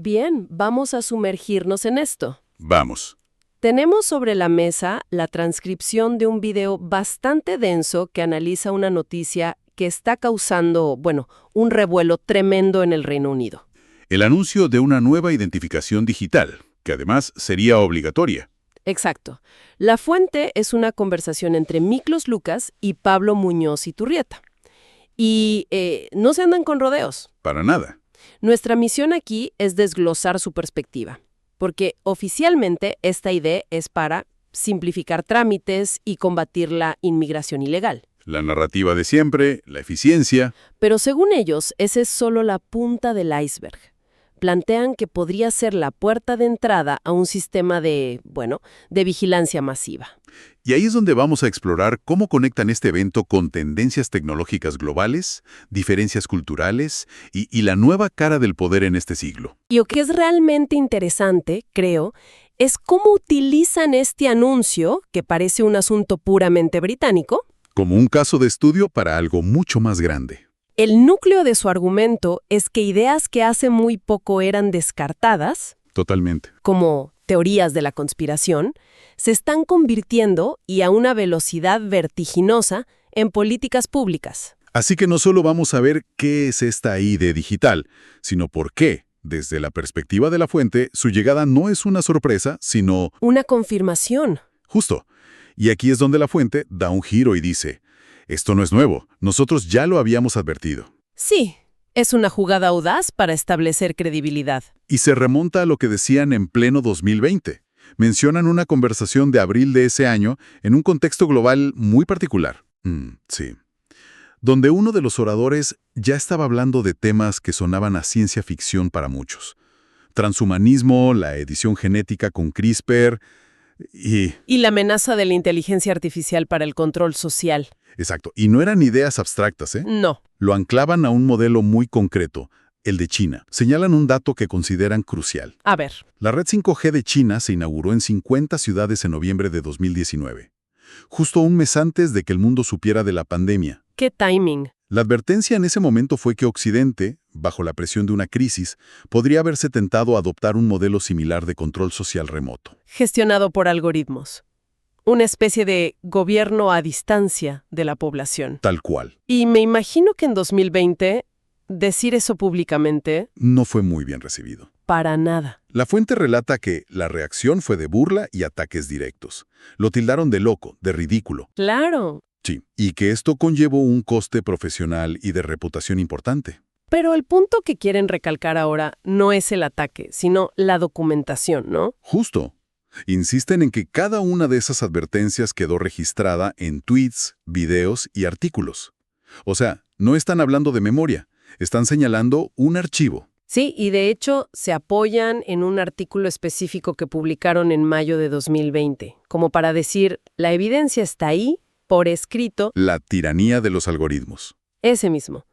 Bien, vamos a sumergirnos en esto. Vamos. Tenemos sobre la mesa la transcripción de un video bastante denso que analiza una noticia que está causando, un revuelo tremendo en el Reino Unido. El anuncio de una nueva identificación digital, que además sería obligatoria. Exacto. La fuente es una conversación entre Miklos Lucas y Pablo Muñoz Iturrieta. Y no se andan con rodeos. Para nada. Nuestra misión aquí es desglosar su perspectiva, porque oficialmente esta idea es para simplificar trámites y combatir la inmigración ilegal. La narrativa de siempre, la eficiencia. Pero según ellos, esa es solo la punta del iceberg. Plantean que podría ser la puerta de entrada a un sistema de vigilancia masiva. Y ahí es donde vamos a explorar cómo conectan este evento con tendencias tecnológicas globales, diferencias culturales y la nueva cara del poder en este siglo. Y lo que es realmente interesante, creo, es cómo utilizan este anuncio, que parece un asunto puramente británico, Como un caso de estudio para algo mucho más grande. El núcleo de su argumento es que ideas que hace muy poco eran descartadas, Totalmente. como teorías de la conspiración, se están convirtiendo, y a una velocidad vertiginosa, en políticas públicas. Así que no solo vamos a ver qué es esta ID digital, sino por qué, desde la perspectiva de la fuente, su llegada no es una sorpresa, sino Una confirmación. justo. Y aquí es donde la fuente da un giro y dice, esto no es nuevo, nosotros ya lo habíamos advertido. Sí, es una jugada audaz para establecer credibilidad. Y se remonta a lo que decían en pleno 2020. Mencionan una conversación de abril de ese año en un contexto global muy particular. Sí. Donde uno de los oradores ya estaba hablando de temas que sonaban a ciencia ficción para muchos. Transhumanismo, la edición genética con CRISPR Y la amenaza de la inteligencia artificial para el control social. Exacto. Y no eran ideas abstractas, ¿eh? No. Lo anclaban a un modelo muy concreto, el de China. Señalan un dato que consideran crucial. A ver. La red 5G de China se inauguró en 50 ciudades en noviembre de 2019, justo un mes antes de que el mundo supiera de la pandemia. ¿Qué timing? La advertencia en ese momento fue que Occidente, bajo la presión de una crisis, podría haberse tentado a adoptar un modelo similar de control social remoto. Gestionado por algoritmos. Una especie de gobierno a distancia de la población. Tal cual. Y me imagino que en 2020, decir eso públicamente, No fue muy bien recibido. para nada. La fuente relata que la reacción fue de burla y ataques directos. Lo tildaron de loco, de ridículo. Claro. Sí, y que esto conllevó un coste profesional y de reputación importante. Pero el punto que quieren recalcar ahora no es el ataque, sino la documentación, ¿no? Justo. Insisten en que cada una de esas advertencias quedó registrada en tweets, videos y artículos. O sea, no están hablando de memoria, están señalando un archivo. Sí, y de hecho se apoyan en un artículo específico que publicaron en mayo de 2020, como para decir, la evidencia está ahí, por escrito, La tiranía de los algoritmos. ese mismo.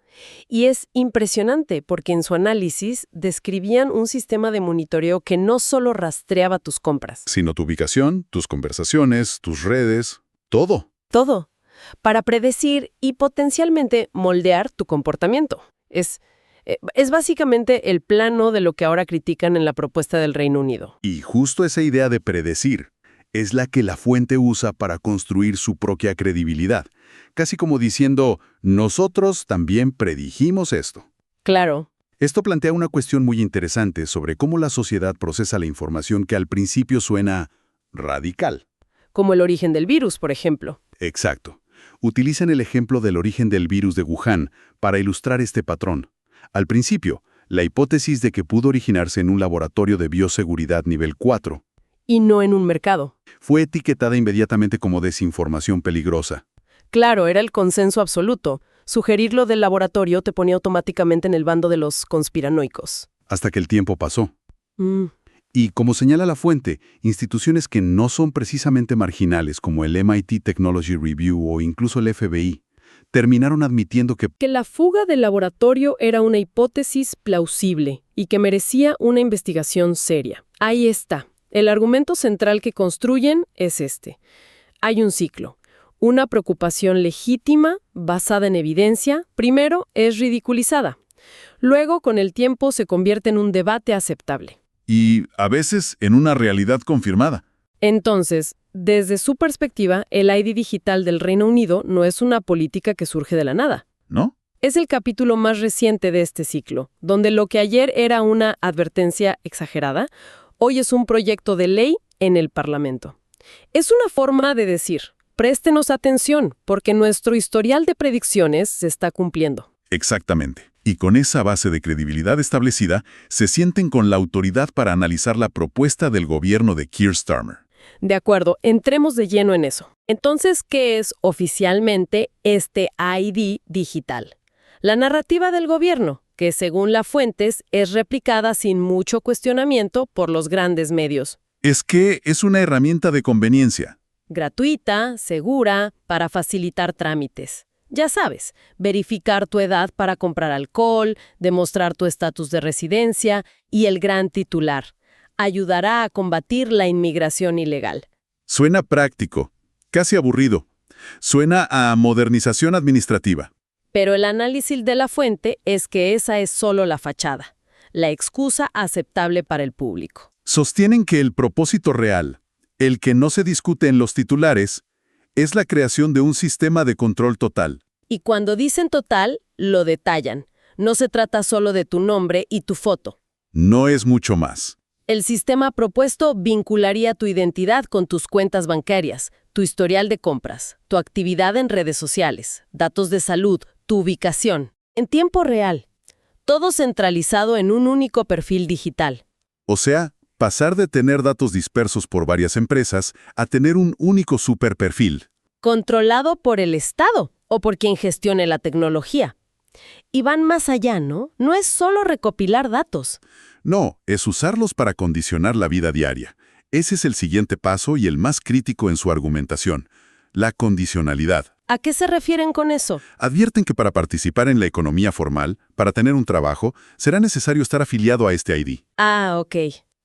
Y es impresionante porque en su análisis describían un sistema de monitoreo que no solo rastreaba tus compras. Sino tu ubicación, tus conversaciones, tus redes, todo. Todo. Para predecir y potencialmente moldear tu comportamiento. Es básicamente el plano de lo que ahora critican en la propuesta del Reino Unido. Y justo esa idea de predecir es la que la fuente usa para construir su propia credibilidad. Casi como diciendo, nosotros también predijimos esto. Claro. Esto plantea una cuestión muy interesante sobre cómo la sociedad procesa la información que al principio suena radical. Como el origen del virus, por ejemplo. Exacto. Utilizan el ejemplo del origen del virus de Wuhan para ilustrar este patrón. Al principio, la hipótesis de que pudo originarse en un laboratorio de bioseguridad nivel 4 Y no en un mercado. fue etiquetada inmediatamente como desinformación peligrosa. Claro, era el consenso absoluto. Sugerirlo del laboratorio te ponía automáticamente en el bando de los conspiranoicos. Hasta que el tiempo pasó. Y como señala la fuente, instituciones que no son precisamente marginales, como el MIT Technology Review o incluso el FBI, terminaron admitiendo que Que la fuga del laboratorio era una hipótesis plausible y que merecía una investigación seria. Ahí está. El argumento central que construyen es este. Hay un ciclo. Una preocupación legítima, basada en evidencia, primero es ridiculizada. Luego, con el tiempo, se convierte en un debate aceptable. Y a veces en una realidad confirmada. Entonces, desde su perspectiva, el ID digital del Reino Unido no es una política que surge de la nada. ¿No? Es el capítulo más reciente de este ciclo, donde lo que ayer era una advertencia exagerada, hoy es un proyecto de ley en el Parlamento. Es una forma de decir, préstenos atención, porque nuestro historial de predicciones se está cumpliendo. Exactamente. Y con esa base de credibilidad establecida, se sienten con la autoridad para analizar la propuesta del gobierno de Keir Starmer. De acuerdo, entremos de lleno en eso. Entonces, ¿qué es oficialmente este ID digital? La narrativa del gobierno, que según las fuentes es replicada sin mucho cuestionamiento por los grandes medios. Es que es una herramienta de conveniencia. Gratuita, segura, para facilitar trámites. Ya sabes, verificar tu edad para comprar alcohol, demostrar tu estatus de residencia y el gran titular. Ayudará a combatir la inmigración ilegal. Suena práctico, casi aburrido. Suena a modernización administrativa. Pero el análisis de la fuente es que esa es solo la fachada, la excusa aceptable para el público. Sostienen que el propósito real, el que no se discute en los titulares, es la creación de un sistema de control total. Y cuando dicen total, lo detallan. No se trata solo de tu nombre y tu foto. No es mucho más. El sistema propuesto vincularía tu identidad con tus cuentas bancarias, tu historial de compras, tu actividad en redes sociales, datos de salud, tu ubicación, en tiempo real. Todo centralizado en un único perfil digital. O sea, pasar de tener datos dispersos por varias empresas a tener un único superperfil. Controlado por el Estado o por quien gestione la tecnología. Y van más allá, ¿no? No es solo recopilar datos. No, es usarlos para condicionar la vida diaria. Ese es el siguiente paso y el más crítico en su argumentación. La condicionalidad. ¿A qué se refieren con eso? Advierten que para participar en la economía formal, para tener un trabajo, será necesario estar afiliado a este ID. Ah, ok.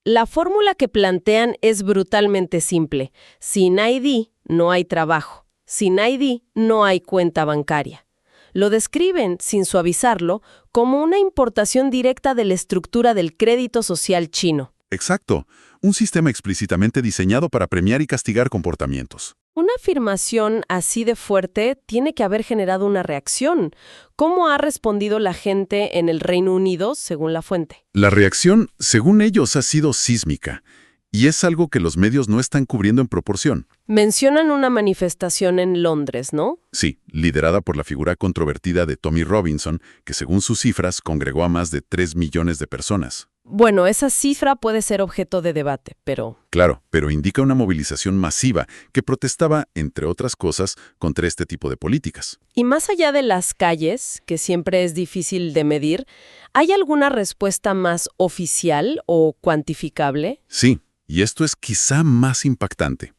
La fórmula que plantean es brutalmente simple. Sin ID, no hay trabajo. Sin ID, no hay cuenta bancaria. Lo describen, sin suavizarlo, como una importación directa de la estructura del crédito social chino. Exacto. Un sistema explícitamente diseñado para premiar y castigar comportamientos. Una afirmación así de fuerte tiene que haber generado una reacción. ¿Cómo ha respondido la gente en el Reino Unido, según la fuente? La reacción, según ellos, ha sido sísmica. Y es algo que los medios no están cubriendo en proporción. Mencionan una manifestación en Londres, ¿no? Sí, liderada por la figura controvertida de Tommy Robinson, que según sus cifras congregó a más de 3 millones de personas. Bueno, esa cifra puede ser objeto de debate, pero... Claro, pero indica una movilización masiva que protestaba, entre otras cosas, contra este tipo de políticas. Y más allá de las calles, que siempre es difícil de medir, ¿hay alguna respuesta más oficial o cuantificable? Sí, y esto es quizá más impactante.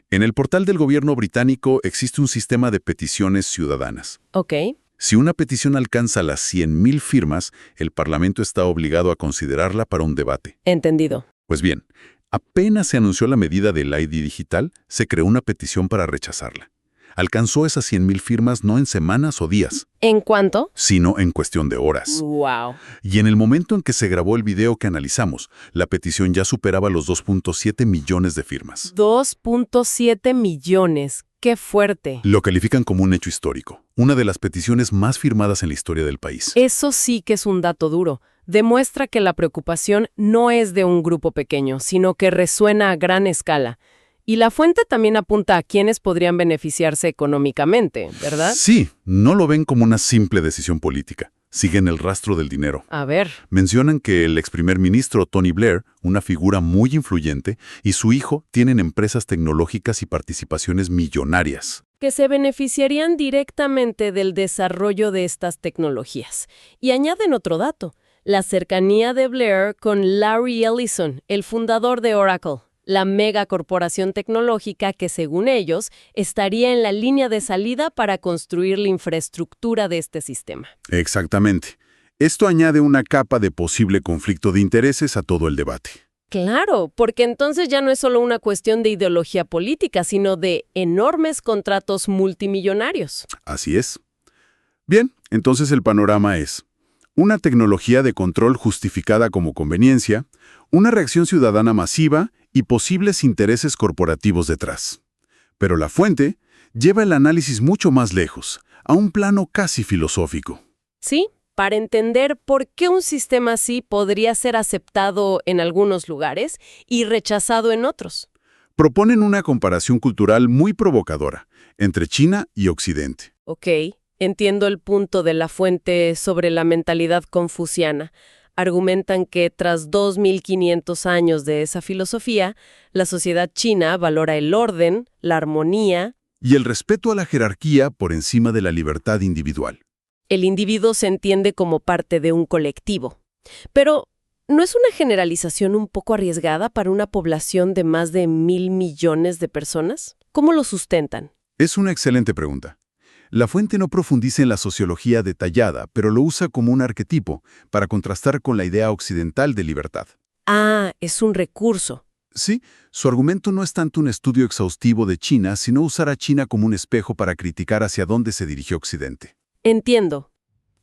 En el portal del gobierno británico existe un sistema de peticiones ciudadanas. Ok. Si una petición alcanza las 100.000 firmas, el Parlamento está obligado a considerarla para un debate. Entendido. Pues bien, apenas se anunció la medida del ID digital, se creó una petición para rechazarla. Alcanzó esas 100.000 firmas no en semanas o días, ¿En cuánto? sino en cuestión de horas. Wow. Y en el momento en que se grabó el video que analizamos, la petición ya superaba los 2.7 millones de firmas. 2.7 millones. ¡Qué fuerte! Lo califican como un hecho histórico, una de las peticiones más firmadas en la historia del país. Eso sí que es un dato duro. Demuestra que la preocupación no es de un grupo pequeño, sino que resuena a gran escala. Y la fuente también apunta a quienes podrían beneficiarse económicamente, ¿verdad? Sí, no lo ven como una simple decisión política. Siguen el rastro del dinero. A ver. Mencionan que el ex primer ministro Tony Blair, una figura muy influyente, y su hijo tienen empresas tecnológicas y participaciones millonarias. Que se beneficiarían directamente del desarrollo de estas tecnologías. Y añaden otro dato, la cercanía de Blair con Larry Ellison, el fundador de Oracle, la megacorporación tecnológica que, según ellos, estaría en la línea de salida para construir la infraestructura de este sistema. Exactamente. Esto añade una capa de posible conflicto de intereses a todo el debate. Claro, porque entonces ya no es solo una cuestión de ideología política, sino de enormes contratos multimillonarios. Así es. Bien, entonces el panorama es: Una tecnología de control justificada como conveniencia, una reacción ciudadana masiva y posibles intereses corporativos detrás. Pero la fuente lleva el análisis mucho más lejos, a un plano casi filosófico. Sí, para entender por qué un sistema así podría ser aceptado en algunos lugares y rechazado en otros. Proponen una comparación cultural muy provocadora entre China y Occidente. Ok, entiendo el punto de la fuente sobre la mentalidad confuciana. Argumentan que tras 2500 años de esa filosofía, la sociedad china valora el orden, la armonía. Y el respeto a la jerarquía por encima de la libertad individual. El individuo se entiende como parte de un colectivo. Pero, ¿no es una generalización un poco arriesgada para una población de más de 1.000 millones de personas? ¿Cómo lo sustentan? Es una excelente pregunta. La fuente no profundiza en la sociología detallada, pero lo usa como un arquetipo para contrastar con la idea occidental de libertad. Ah, es un recurso. Sí, su argumento no es tanto un estudio exhaustivo de China, sino usar a China como un espejo para criticar hacia dónde se dirigió Occidente. Entiendo.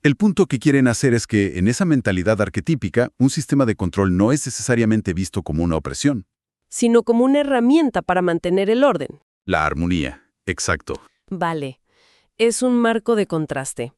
El punto que quieren hacer es que, en esa mentalidad arquetípica, un sistema de control no es necesariamente visto como una opresión. Sino como una herramienta para mantener el orden. La armonía. Exacto. Vale. Es un marco de contraste.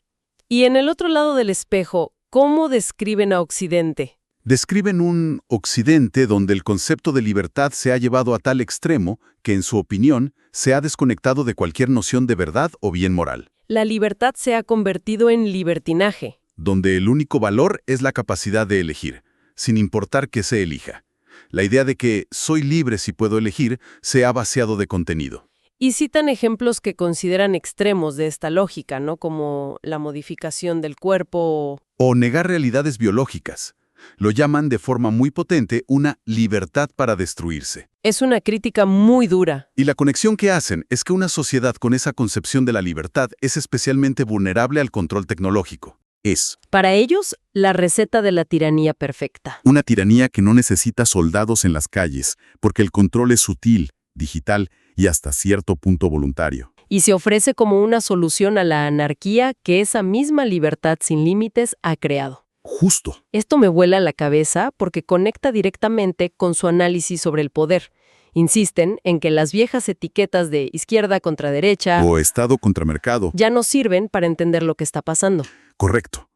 Y en el otro lado del espejo, ¿cómo describen a Occidente? Describen un Occidente donde el concepto de libertad se ha llevado a tal extremo que, en su opinión, se ha desconectado de cualquier noción de verdad o bien moral. La libertad se ha convertido en libertinaje. Donde el único valor es la capacidad de elegir, sin importar qué se elija. La idea de que soy libre si puedo elegir se ha vaciado de contenido. Y citan ejemplos que consideran extremos de esta lógica, ¿no? Como la modificación del cuerpo. O negar realidades biológicas. Lo llaman de forma muy potente una libertad para destruirse. Es una crítica muy dura. Y la conexión que hacen es que una sociedad con esa concepción de la libertad es especialmente vulnerable al control tecnológico. Es Para ellos, la receta de la tiranía perfecta. una tiranía que no necesita soldados en las calles, porque el control es sutil, digital y hasta cierto punto voluntario. Y se ofrece como una solución a la anarquía que esa misma libertad sin límites ha creado. Justo. Esto me vuela la cabeza porque conecta directamente con su análisis sobre el poder. Insisten en que las viejas etiquetas de izquierda contra derecha O Estado contra mercado. ya no sirven para entender lo que está pasando. Correcto.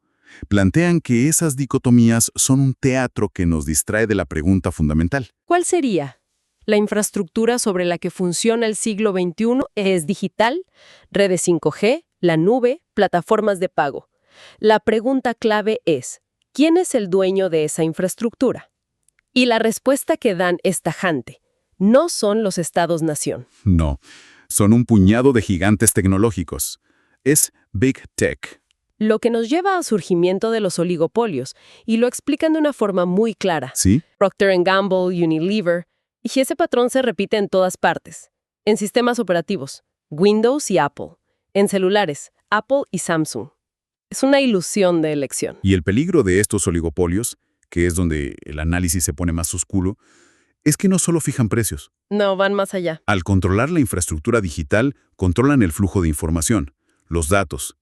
Plantean que esas dicotomías son un teatro que nos distrae de la pregunta fundamental. ¿Cuál sería? ¿La infraestructura sobre la que funciona el siglo XXI es digital? ¿Redes 5G? ¿La nube? ¿Plataformas de pago? La pregunta clave es, ¿quién es el dueño de esa infraestructura? Y la respuesta que dan es tajante. No son los estados-nación. No, son un puñado de gigantes tecnológicos. Es Big Tech. Lo que nos lleva al surgimiento de los oligopolios, y lo explican de una forma muy clara. ¿Sí? Procter & Gamble, Unilever, y ese patrón se repite en todas partes. En sistemas operativos, Windows y Apple. En celulares, Apple y Samsung. Es una ilusión de elección. Y el peligro de estos oligopolios, que es donde el análisis se pone más oscuro, es que no solo fijan precios. No, van más allá. Al controlar la infraestructura digital, controlan el flujo de información, los datos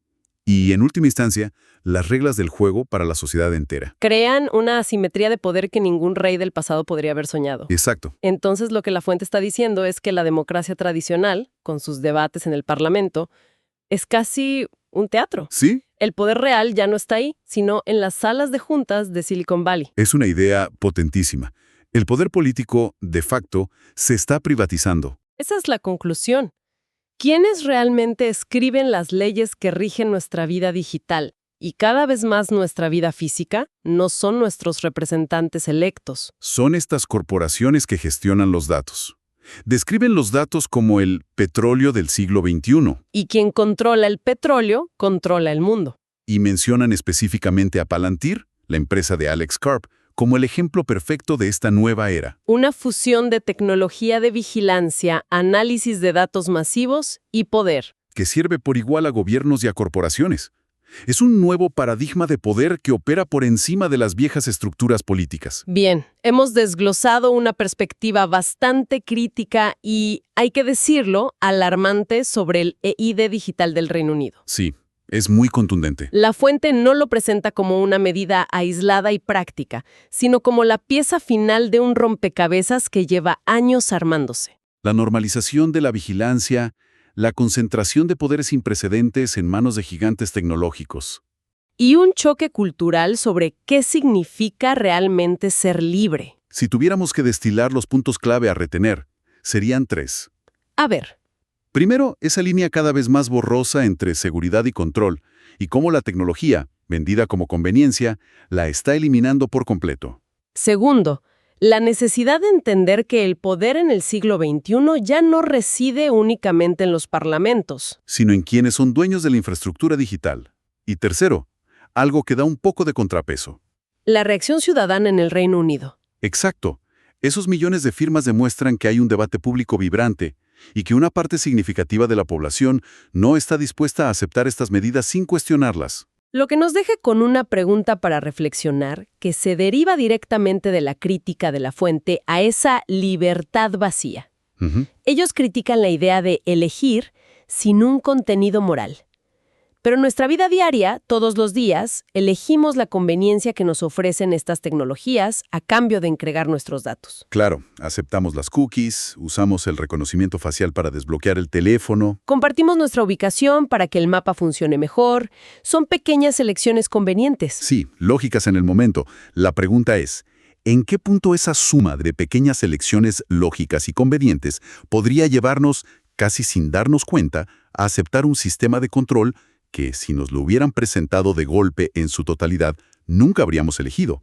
y, en última instancia, las reglas del juego para la sociedad entera. Crean una asimetría de poder que ningún rey del pasado podría haber soñado. Exacto. Entonces, lo que la fuente está diciendo es que la democracia tradicional, con sus debates en el Parlamento, es casi un teatro. ¿Sí? El poder real ya no está ahí, sino en las salas de juntas de Silicon Valley. Es una idea potentísima. El poder político, de facto, se está privatizando. Esa es la conclusión. ¿Quiénes realmente escriben las leyes que rigen nuestra vida digital y cada vez más nuestra vida física? No son nuestros representantes electos. Son estas corporaciones que gestionan los datos. Describen los datos como el petróleo del siglo XXI. Y quien controla el petróleo, controla el mundo. Y mencionan específicamente a Palantir, la empresa de Alex Karp, como el ejemplo perfecto de esta nueva era. Una fusión de tecnología de vigilancia, análisis de datos masivos y poder. Que sirve por igual a gobiernos y a corporaciones. Es un nuevo paradigma de poder que opera por encima de las viejas estructuras políticas. Bien, hemos desglosado una perspectiva bastante crítica y, hay que decirlo, alarmante sobre el EID digital del Reino Unido. Sí, es muy contundente. La fuente no lo presenta como una medida aislada y práctica, sino como la pieza final de un rompecabezas que lleva años armándose. La normalización de la vigilancia, la concentración de poderes sin precedentes en manos de gigantes tecnológicos. Y un choque cultural sobre qué significa realmente ser libre. Si tuviéramos que destilar los puntos clave a retener, serían 3. A ver, Primero, esa línea cada vez más borrosa entre seguridad y control, y cómo la tecnología, vendida como conveniencia, la está eliminando por completo. segundo, la necesidad de entender que el poder en el siglo XXI ya no reside únicamente en los parlamentos. Sino en quienes son dueños de la infraestructura digital. Y tercero, algo que da un poco de contrapeso. La reacción ciudadana en el Reino Unido. Exacto. Esos millones de firmas demuestran que hay un debate público vibrante y que una parte significativa de la población no está dispuesta a aceptar estas medidas sin cuestionarlas. Lo que nos deja con una pregunta para reflexionar que se deriva directamente de la crítica de la fuente a esa libertad vacía. Ujú. Ellos critican la idea de elegir sin un contenido moral. Pero en nuestra vida diaria, todos los días, elegimos la conveniencia que nos ofrecen estas tecnologías a cambio de entregar nuestros datos. Claro, aceptamos las cookies, usamos el reconocimiento facial para desbloquear el teléfono. Compartimos nuestra ubicación para que el mapa funcione mejor. Son pequeñas elecciones convenientes. Sí, lógicas en el momento. La pregunta es, ¿en qué punto esa suma de pequeñas elecciones lógicas y convenientes podría llevarnos, casi sin darnos cuenta, a aceptar un sistema de control que, si nos lo hubieran presentado de golpe en su totalidad, nunca habríamos elegido?